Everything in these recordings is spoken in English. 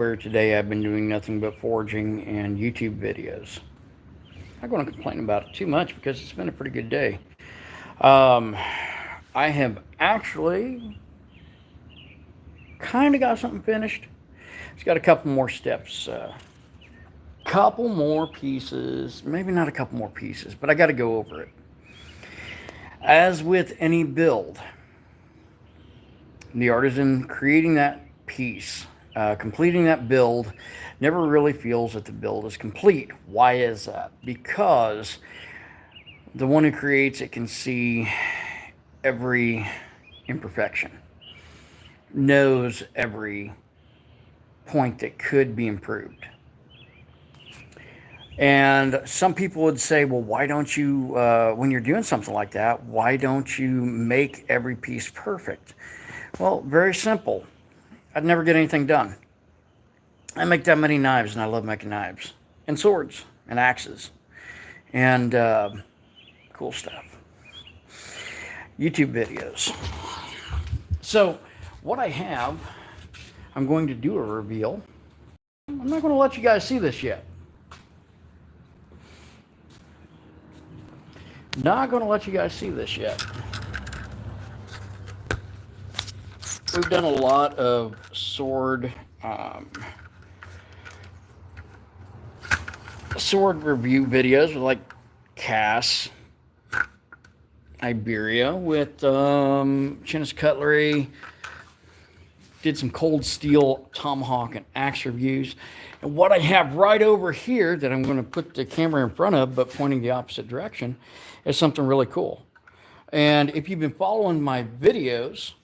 where today I've been doing nothing but forging and YouTube videos. I'm not going to complain about it too much because it's been a pretty good day. Um, I have actually kind of got something finished. It's got a couple more steps, couple more pieces, maybe not a couple more pieces, but I got to go over it. As with any build, the artisan creating that piece, completing that build, never really feels that the build is complete. Why is that? Because the one who creates it can see every imperfection, knows every point that could be improved. And some people would say, well, why don't you, when you're doing something like that, why don't you make every piece perfect? Well, very simple. I'd never get anything done. I make that many knives, and I love making knives and swords and axes and cool stuff. YouTube videos. So, what I have, I'm going to do a reveal. I'm not going to let you guys see this yet. Not going to let you guys see this yet. We've done a lot of sword review videos with like Cass, Iberia, with Chinnis Cutlery. Did some cold steel tomahawk and axe reviews. And what I have right over here that I'm going to put the camera in front of, but pointing the opposite direction, is something really cool. And if you've been following my videos,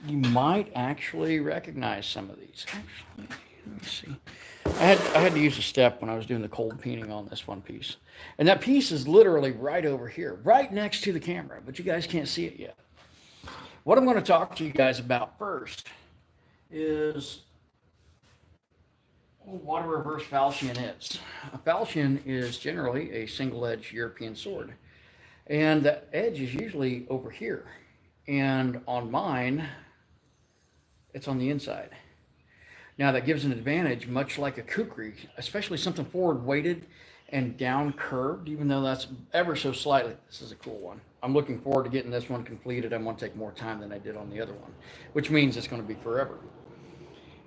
you might actually recognize some of these. Actually, let me see. I had to use a step when I was doing the cold painting on this one piece. And that piece is literally right over here, right next to the camera, but you guys can't see it yet. What I'm going to talk to you guys about first is what a reverse falchion is. A falchion is generally a single-edged European sword. And the edge is usually over here. And on mine, it's on the inside. Now that gives an advantage, much like a kukri, especially something forward weighted and down curved, even though that's ever so slightly. This is a cool one. I'm looking forward to getting this one completed. I'm going to take more time than I did on the other one, which means it's going to be forever.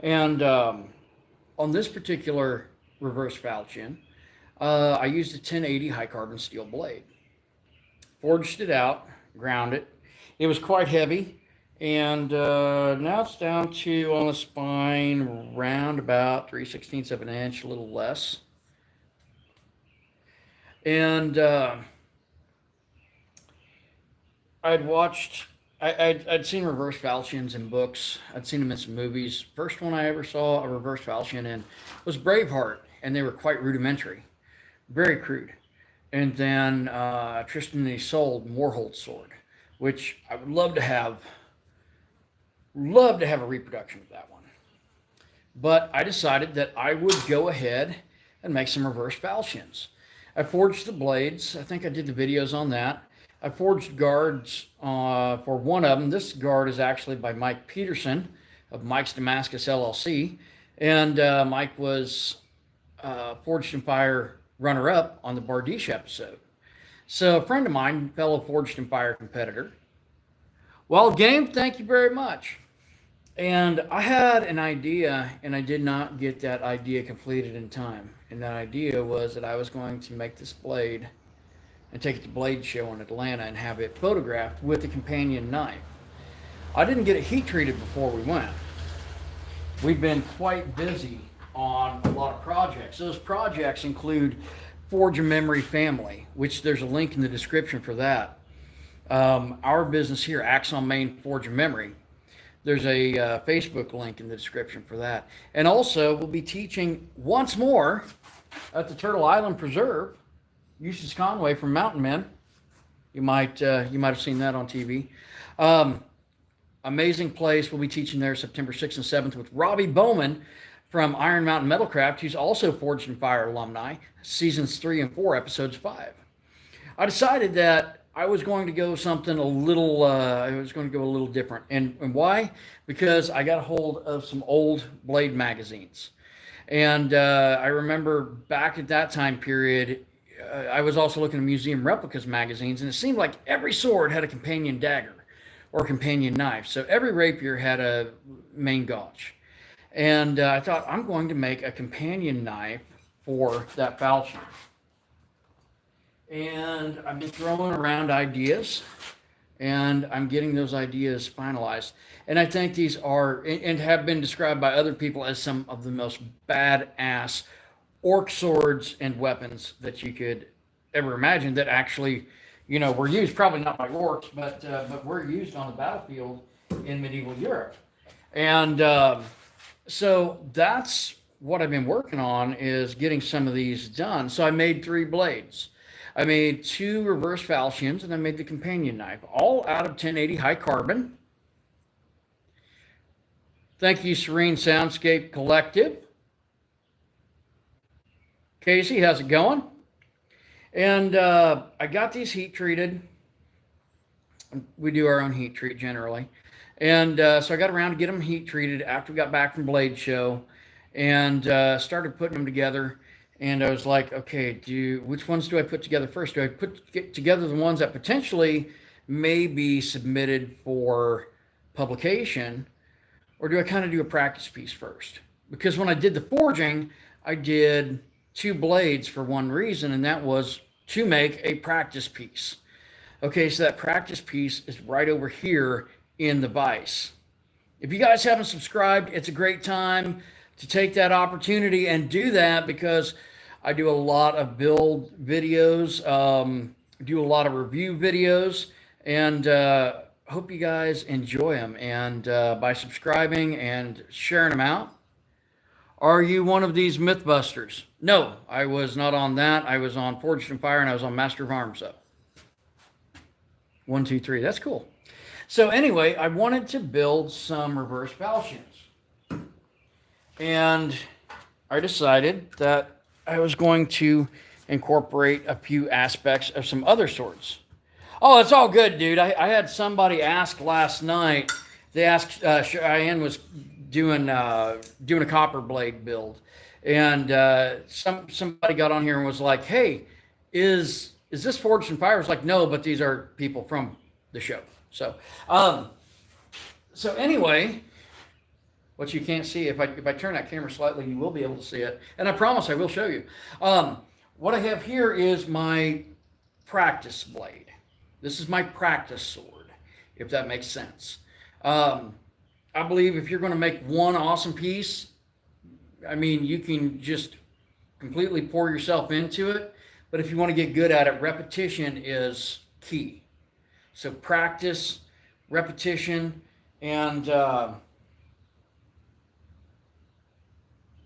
And on this particular reverse falchion, I used a 1080 high carbon steel blade. Forged it out, ground it. It was quite heavy. And now it's down to, on the spine, round about 3/16 of an inch, a little less. And I'd seen reverse falchions in books. I'd seen them in some movies. First one I ever saw a reverse falchion in was Braveheart, and they were quite rudimentary, very crude. And then Tristan and Isolde Morholt's sword, which I would love to have a reproduction of that one. But I decided that I would go ahead and make some reverse falchions. I forged the blades. I think I did the videos on that. I forged guards for one of them. This guard is actually by Mike Peterson of Mike's Damascus LLC. And Mike was Forged in Fire runner-up on the Bardiche episode. So a friend of mine, fellow Forged in Fire competitor, well, game, thank you very much. And I had an idea, and I did not get that idea completed in time. And that idea was that I was going to make this blade and take it to Blade Show in Atlanta and have it photographed with a companion knife. I didn't get it heat treated before we went. We've been quite busy on a lot of projects. Those projects include Forge a Memory Family, which there's a link in the description for that. Our business here, Axon Maine Forge a Memory. There's a Facebook link in the description for that. And also, we'll be teaching once more at the Turtle Island Preserve. Eustace Conway from Mountain Men. You might have seen that on TV. Amazing place. We'll be teaching there September 6th and 7th with Robbie Bowman from Iron Mountain Metalcraft, who's also Forged in Fire alumni, seasons 3 and 4, episodes 5. I decided that I was going to go something a little, I was going to go a little different. And why? Because I got a hold of some old Blade magazines. And I remember back at that time period, I was also looking at museum replicas magazines, and it seemed like every sword had a companion dagger or companion knife. So every rapier had a main gauge. And I thought, I'm going to make a companion knife for that falchion. And I've been throwing around ideas, and I'm getting those ideas finalized. And I think these are, and have been described by other people as some of the most badass orc swords and weapons that you could ever imagine, that actually, were used, probably not by orcs, but were used on the battlefield in medieval Europe. And so that's what I've been working on, is getting some of these done. So I made 3 blades. I made 2 reverse falchions, and I made the companion knife, all out of 1080 high carbon. Thank you, Serene Soundscape Collective. Casey, how's it going? And I got these heat treated. We do our own heat treat generally. And so I got around to get them heat treated after we got back from Blade Show, and started putting them together. And I was like, okay, which ones do I put together first? Do I get together the ones that potentially may be submitted for publication, or do I kind of do a practice piece first? Because when I did the forging, I did 2 blades for one reason, and that was to make a practice piece. Okay, so that practice piece is right over here in the vise. If you guys haven't subscribed, it's a great time to take that opportunity and do that, because I do a lot of build videos, do a lot of review videos, and hope you guys enjoy them. And by subscribing and sharing them out. Are you one of these Mythbusters? No, I was not on that. I was on Forged in Fire, and I was on Master of Arms, though. 1, 2, 3. That's cool. So anyway, I wanted to build some reverse falchions. And I decided that I was going to incorporate a few aspects of some other swords. Oh, it's all good, dude. I had somebody ask last night. They asked, Cheyenne was doing a copper blade build, and somebody got on here and was like, hey, is this Forged in Fire? I was like, no, but these are people from the show. So anyway, what you can't see, if I turn that camera slightly, you will be able to see it. And I promise I will show you. What I have here is my practice blade. This is my practice sword, if that makes sense. I believe if you're going to make one awesome piece, I mean, you can just completely pour yourself into it. But if you want to get good at it, repetition is key. So practice, repetition, and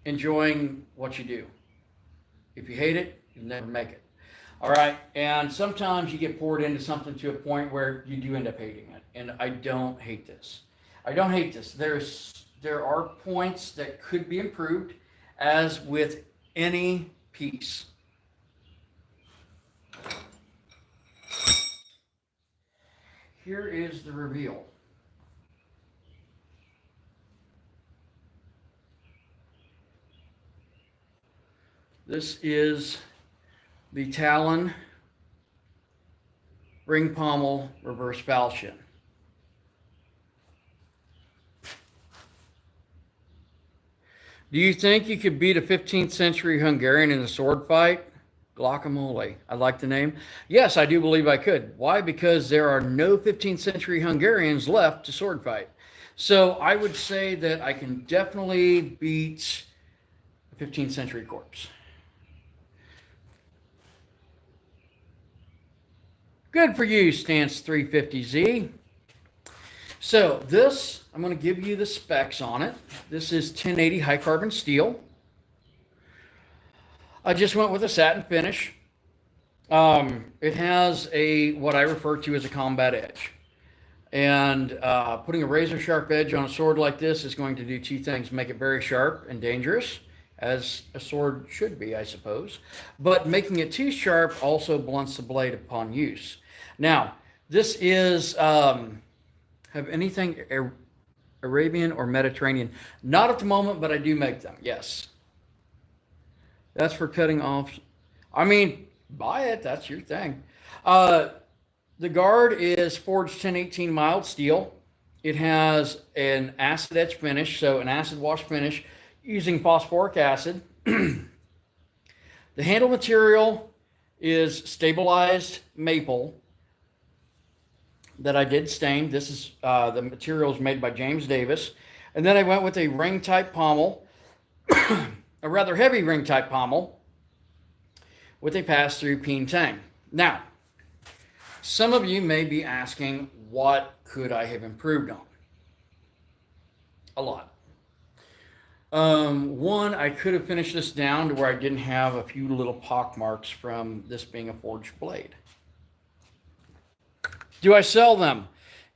enjoying what you do. If you hate it, you'll never make it. All right, and sometimes you get poured into something to a point where you do end up hating it, and I don't hate this. I don't hate this. There are points that could be improved, as with any piece. Here is the reveal. This is the Talon ring pommel reverse falchion. Do you think you could beat a 15th century Hungarian in a sword fight? Guacamole. I like the name. Yes, I do believe I could. Why? Because there are no 15th century Hungarians left to sword fight. So I would say that I can definitely beat a 15th century corpse. Good for you, Stance 350Z. So this, I'm going to give you the specs on it. This is 1080 high carbon steel. I just went with a satin finish. It has what I refer to as a combat edge. And putting a razor sharp edge on a sword like this is going to do 2 things: make it very sharp and dangerous, as a sword should be, I suppose. But making it too sharp also blunts the blade upon use. Now, this is, have anything Arabian or Mediterranean? Not at the moment, but I do make them, yes. That's for cutting off. I mean, buy it, that's your thing. Uh, the guard is forged 1018 mild steel. It has an acid etch finish, so an acid wash finish using phosphoric acid. The handle material is stabilized maple that I did stain. This is the material is made by James Davis. And then I went with a ring type pommel, a rather heavy ring type pommel with a pass through peen tang. Now, some of you may be asking, what could I have improved on? A lot. One, I could have finished this down to where I didn't have a few little pock marks from this being a forged blade. Do I sell them?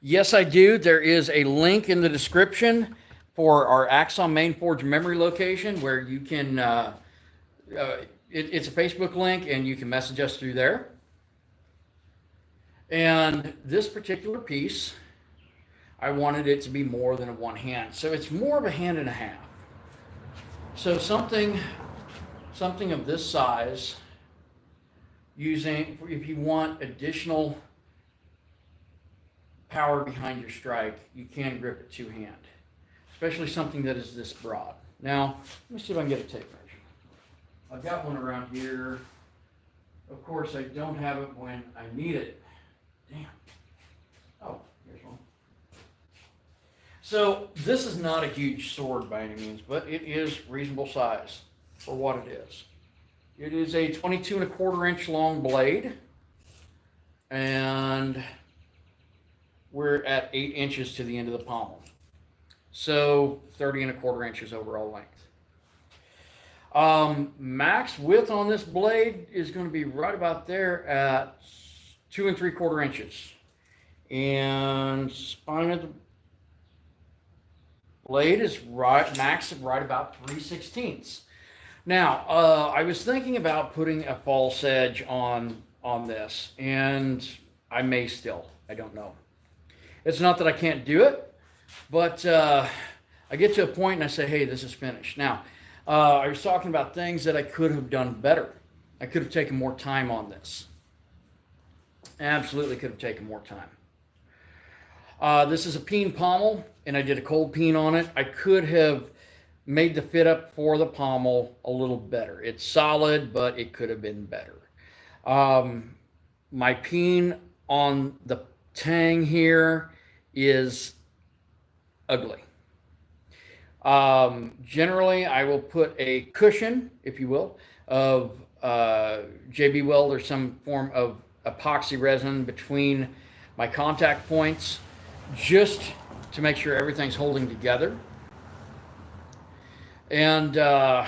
Yes, I do. There is a link in the description for our Axon Main Forge memory location where you can, it's a Facebook link and you can message us through there. And this particular piece, I wanted it to be more than a one hand. So it's more of a hand and a half. So something of this size, using, if you want additional power behind your strike, you can grip it two hand, especially something that is this broad. Now, let me see if I can get a tape measure. I've got one around here. Of course, I don't have it when I need it. Damn. Oh, here's one. So this is not a huge sword by any means, but it is reasonable size for what it is. It is a 22¼ inch long blade, and we're at 8 inches to the end of the pommel. So 30¼ inches overall length. Max width on this blade is going to be right about there at 2 3/4 inches. And spine of the blade is max right about 3/16. Now, I was thinking about putting a false edge on this, and I may still. I don't know. It's not that I can't do it, but I get to a point and I say, hey, this is finished. Now, I was talking about things that I could have done better. I could have taken more time on this. Absolutely could have taken more time. This is a peen pommel, and I did a cold peen on it. I could have made the fit up for the pommel a little better. It's solid, but it could have been better. My peen on the tang here is ugly. Generally, I will put a cushion, if you will, of JB Weld or some form of epoxy resin between my contact points, just to make sure everything's holding together. And I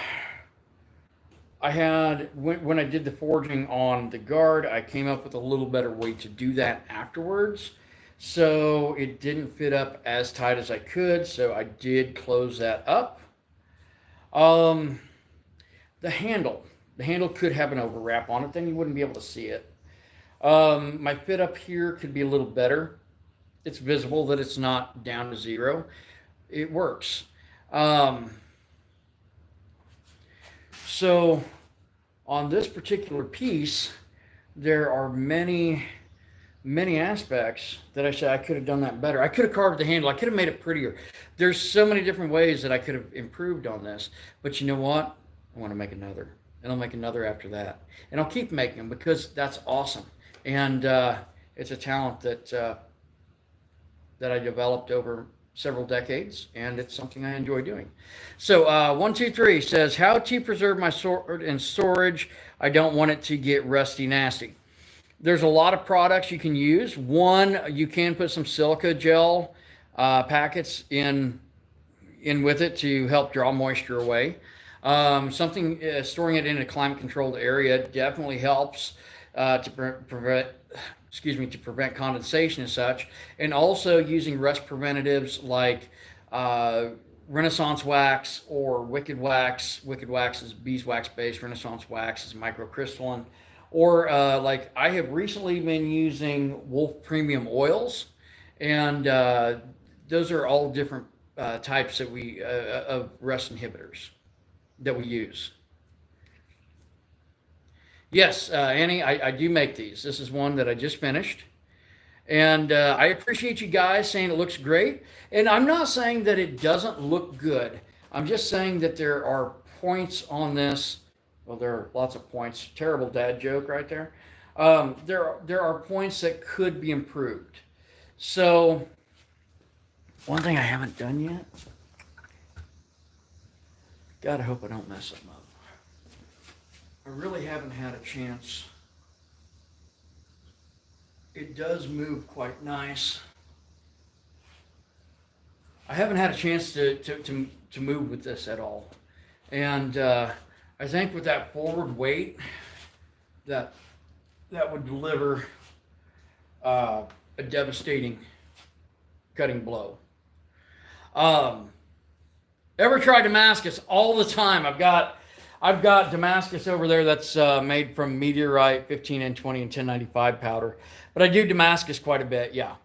had, when I did the forging on the guard, I came up with a little better way to do that afterwards. So it didn't fit up as tight as I could, so I did close that up. The handle could have an overwrap on it, then you wouldn't be able to see it. My fit up here could be a little better. It's visible that it's not down to zero. It works. So on this particular piece, there are many aspects that I said I could have done that better. I could have carved the handle. I could have made it prettier. There's so many different ways that I could have improved on this. But you know what? I want to make another. And I'll make another after that. And I'll keep making them because that's awesome. And it's a talent that I developed over several decades, and it's something I enjoy doing. So 123 says, how to preserve my sword in storage. I don't want it to get rusty nasty. There's a lot of products you can use. One, you can put some silica gel packets in with it to help draw moisture away. Storing it in a climate controlled area definitely helps to prevent condensation and such, and also using rust preventatives like Renaissance wax or Wicked Wax. Wicked Wax is beeswax based, Renaissance wax is microcrystalline. Or like I have recently been using Wolf Premium oils, and those are all different types that we of rust inhibitors that we use. Yes, Annie, I do make these. This is one that I just finished. And I appreciate you guys saying it looks great. And I'm not saying that it doesn't look good. I'm just saying that there are points on this. Well, there are lots of points. Terrible dad joke right there. There are points that could be improved. So, one thing I haven't done yet. God, I hope I don't mess them up. I really haven't had a chance. It does move quite nice. I haven't had a chance to move with this at all. And I think with that forward weight, that would deliver a devastating cutting blow. Ever tried Damascus? All the time. I've got Damascus over there that's made from Meteorite 15 and 20 and 1095 powder. But I do Damascus quite a bit, yeah.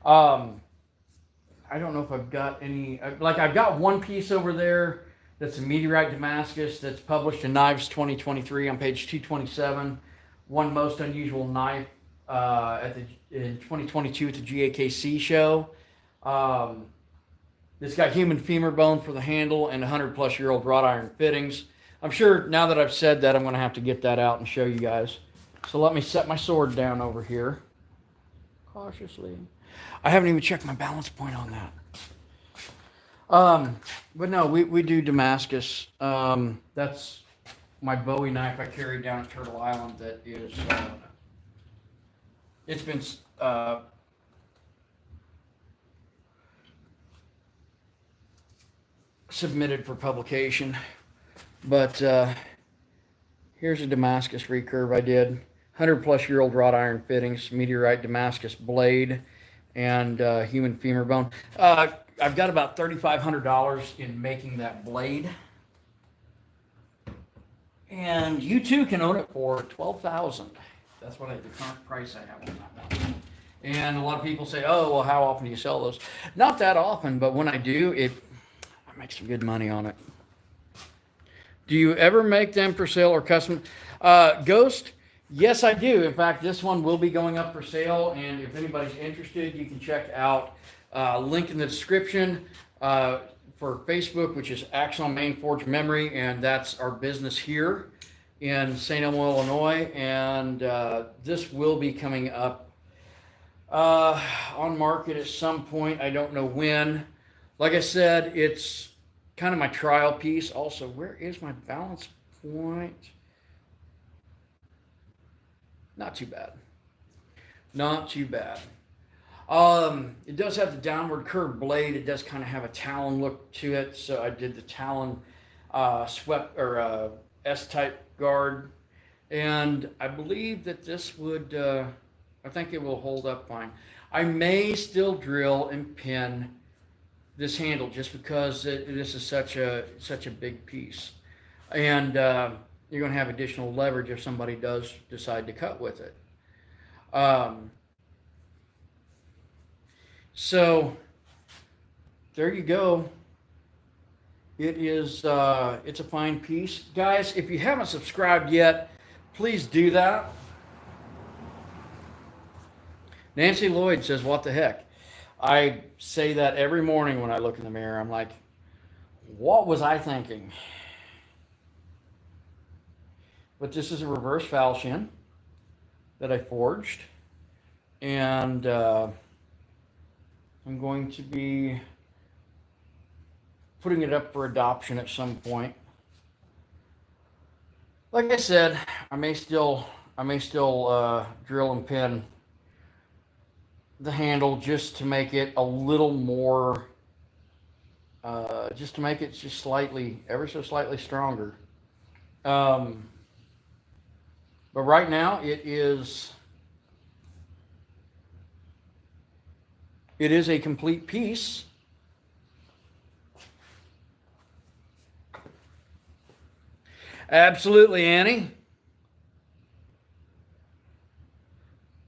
I don't know if I've got any, like I've got one piece over there that's a Meteorite Damascus that's published in Knives 2023 on page 227. One most unusual knife in 2022 at the GAKC show. It's got human femur bone for the handle and 100-plus-year-old wrought iron fittings. I'm sure now that I've said that, I'm going to have to get that out and show you guys. So let me set my sword down over here. Cautiously. I haven't even checked my balance point on that. But no, we do Damascus. That's my Bowie knife I carried down at Turtle Island that is, it's been submitted for publication. But here's a Damascus recurve I did. 100-plus-year-old wrought iron fittings, Meteorite Damascus blade, and human femur bone. I've got about $3,500 in making that blade. And you too can own it for $12,000. That's what the current price I have on that one. And a lot of people say, oh, well, how often do you sell those? Not that often, but when I do, I make some good money on it. Do you ever make them for sale or custom? Ghost, yes, I do. In fact, this one will be going up for sale, and if anybody's interested, you can check out link in the description for Facebook, which is Axon Main Forge Memory, and that's our business here in St. Elmo, Illinois. And this will be coming up on market at some point. I don't know when. Like I said, it's kind of my trial piece. Also, where is my balance point? Not too bad. Not too bad. It does have the downward curved blade. It does kind of have a talon look to it. So I did the talon swept or S-type guard, and I believe that this would. I think it will hold up fine. I may still drill and pin this handle just because this is such a big piece, and you're going to have additional leverage if somebody does decide to cut with it. So there you go. It is it's a fine piece, guys. If you haven't subscribed yet, please do that. Nancy Lloyd says, what the heck? I say that every morning when I look in the mirror. I'm like, what was I thinking? But this is a reverse falchion that I forged. And I'm going to be putting it up for adoption at some point. Like I said, I may still drill and pin the handle just to make it a little more, just to make it just slightly, ever so slightly stronger. But right now it is a complete piece. Absolutely, Annie.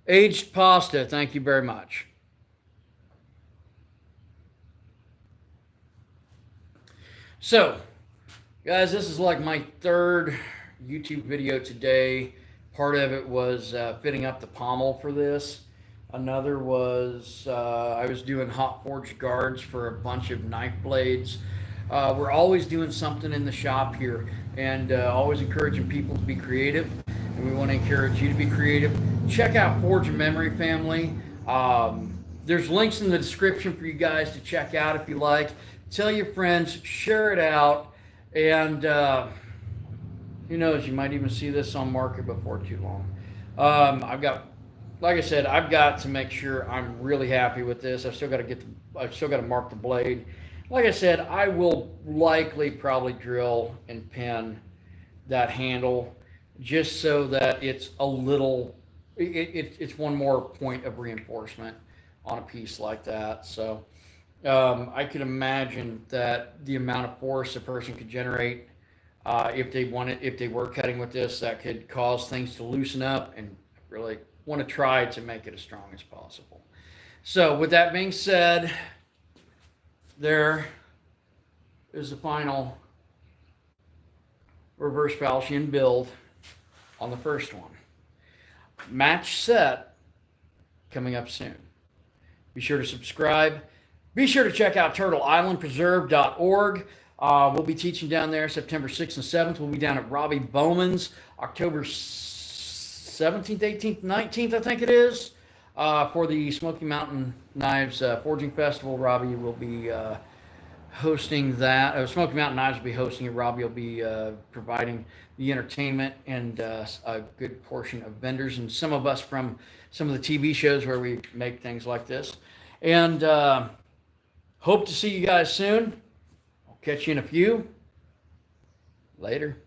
Aged pasta, thank you very much. So, guys, this is like my third YouTube video today. Part of it was fitting up the pommel for this. Another was I was doing hot forged guards for a bunch of knife blades. We're always doing something in the shop here, and always encouraging people to be creative. And we want to encourage you to be creative. Check out Forge and Memory Family. There's links in the description for you guys to check out if you like. Tell your friends, share it out, and who knows, you might even see this on market before too long. I've got, like I said, I've got to make sure I'm really happy with this. I've still got to mark the blade. Like I said, I will likely probably drill and pin that handle just so that it's a little, it's one more point of reinforcement on a piece like that. So I could imagine that the amount of force a person could generate if they were cutting with this, that could cause things to loosen up, and really want to try to make it as strong as possible. So with that being said, there is the final reverse falchion build on the first one. Match set coming up soon. Be sure to subscribe. Be sure to check out turtleislandpreserve.org. We'll be teaching down there September 6th and 7th. We'll be down at Robbie Bowman's October 17th, 18th, 19th, I think it is, for the Smoky Mountain Knives Forging Festival. Robbie will be hosting that. Smoky Mountain Knives will be hosting it. Robbie will be providing the entertainment and a good portion of vendors and some of us from some of the TV shows where we make things like this. And hope to see you guys soon. I'll catch you in a few. Later.